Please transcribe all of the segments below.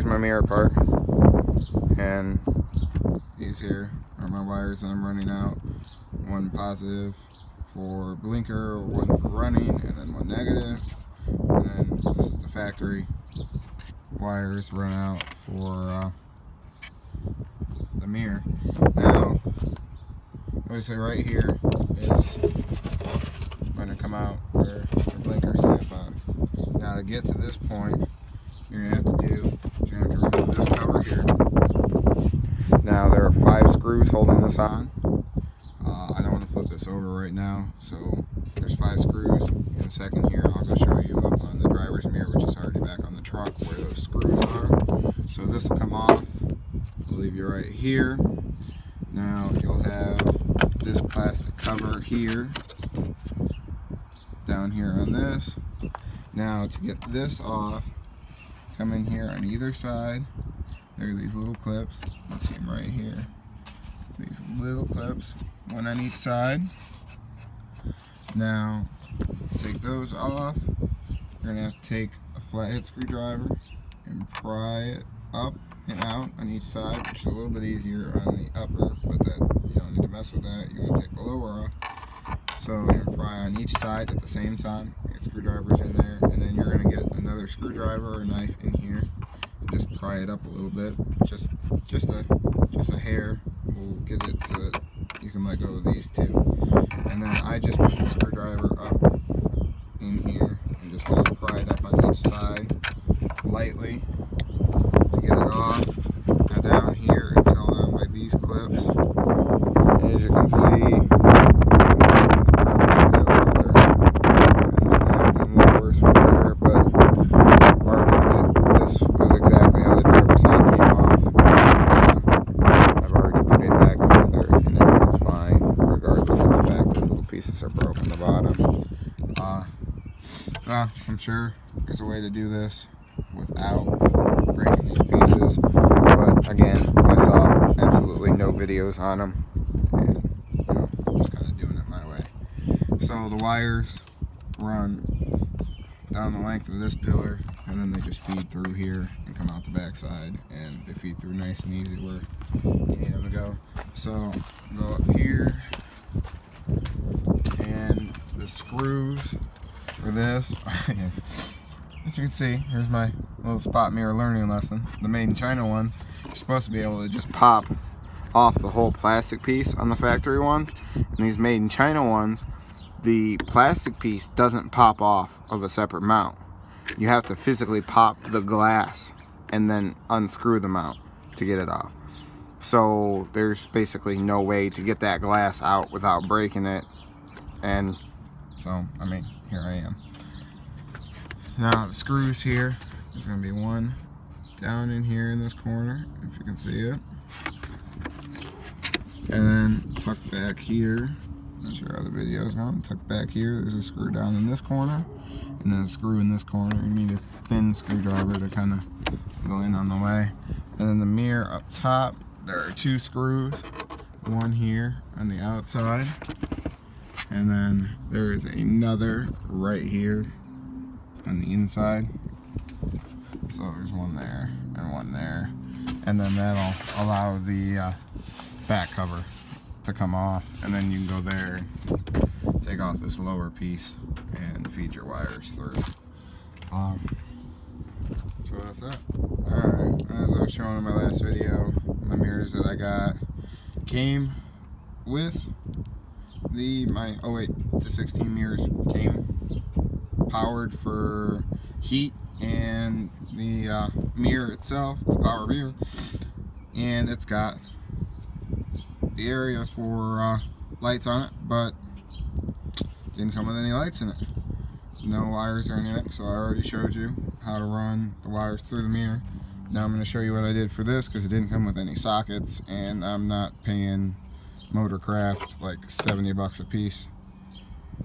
here's my mirror part, and these here are my wires that I'm running out. One positive for blinker, one for running, and then one negative. And then this is the factory wires run out for the mirror. Now, obviously right here is going to come out where the blinker snap on. Now to get to this point, you're going to have to remove this cover here. Now there are 5 screws holding this on. I don't want to flip this over right now, so there's 5 screws. In a second here, I'll go show you up on the driver's mirror, which is already back on the truck, where those screws are. So this will come off. I'll leave you right here. Now you'll have this plastic cover here, down here on this. Now to get this off, come in here on either side. There are these little clips. You see them right here. These little clips, one on each side. Now, take those off. You're gonna have to take a flathead screwdriver and pry it up and out on each side, which is a little bit easier on the upper, but that you don't need to mess with that. You're gonna take the lower off. So you're gonna pry on each side at the same time. Get screwdrivers in there, and then you're gonna get another screwdriver or knife in here. Just pry it up a little bit, just a hair will get it so that you can let go of these two. And then I just put the screwdriver up in here and just let it pry it up on each side lightly to get it off. Now down here it's held on by these clips. And as you can see, pieces are broken the bottom. I'm sure there's a way to do this without breaking these pieces, but again, I saw absolutely no videos on them, and I'm just kind of doing it my way. So the wires run down the length of this pillar, and then they just feed through here and come out the back side, and they feed through nice and easy where you need them to go. So go up here, and the screws for this, as you can see, here's my little spot mirror learning lesson. The made in China ones, you're supposed to be able to just pop off the whole plastic piece on the factory ones, and these made in China ones, the plastic piece doesn't pop off of a separate mount. You have to physically pop the glass and then unscrew the mount to get it off. So there's basically no way to get that glass out without breaking it. And so, I mean, here I am. Now the screws here, there's going to be one down in here in this corner, if you can see it. And then tuck back here, not sure how the video's going, tuck back here, there's a screw down in this corner, and then a screw in this corner. You need a thin screwdriver to kind of go in on the way. And then the mirror up top, there are 2 screws, one here on the outside, and then there is another right here on the inside. So there's one there and one there, and then that'll allow the back cover to come off, and then you can go there and take off this lower piece and feed your wires through. So that's it. Alright, as I was showing in my last video, my mirrors that I got came with my 08 to 16 mirrors came powered for heat, and the mirror itself, the power mirror, and it's got the area for lights on it, but didn't come with any lights in it. No wires or anything, so I already showed you how to run the wires through the mirror. Now I'm going to show you what I did for this, because it didn't come with any sockets, and I'm not paying Motorcraft like 70 bucks a piece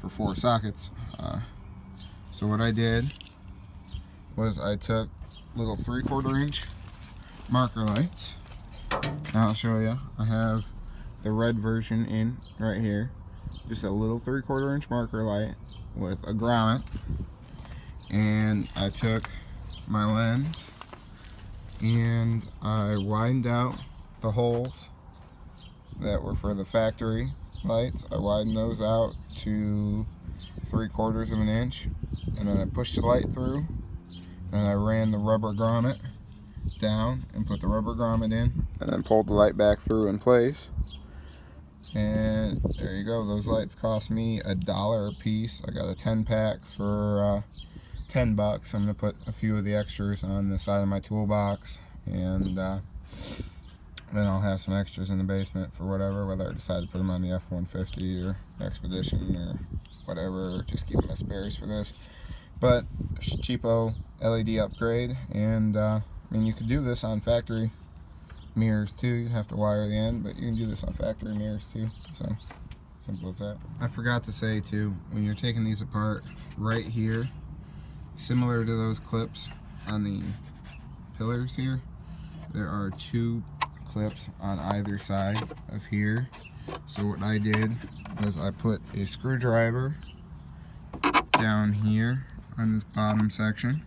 for 4 sockets. So what I did was I took little 3/4 inch marker lights. Now I'll show you. I have the red version in right here. Just a little 3/4 inch marker light with a grommet. And I took my lens and I widened out the holes that were for the factory lights. I widened those out to 3/4 of an inch, and then I pushed the light through, and I ran the rubber grommet down and put the rubber grommet in, and then pulled the light back through in place. And there you go. Those lights cost me $1 a piece. I got a 10-pack for $10. I'm gonna put a few of the extras on the side of my toolbox, and then I'll have some extras in the basement for whether I decide to put them on the F-150 or Expedition or whatever, or just keep them as spares for this. But cheapo LED upgrade, and I mean, you could do this on factory mirrors too. You have to wire the end, but you can do this on factory mirrors too. So simple as that. I forgot to say too, when you're taking these apart, right here, similar to those clips on the pillars here, there are 2 clips on either side of here. So what I did was I put a screwdriver down here on this bottom section,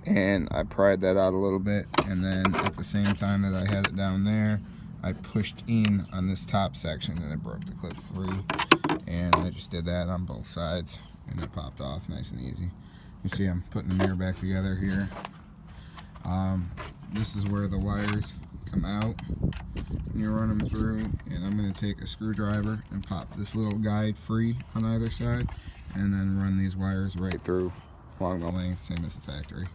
and I pried that out a little bit, and then at the same time that I had it down there, I pushed in on this top section, and it broke the clip free. And I just did that on both sides, and it popped off nice and easy. You see I'm putting the mirror back together here. This is where the wires come out, and you run them through, and I'm going to take a screwdriver and pop this little guide free on either side, and then run these wires right through along the length, same as the factory.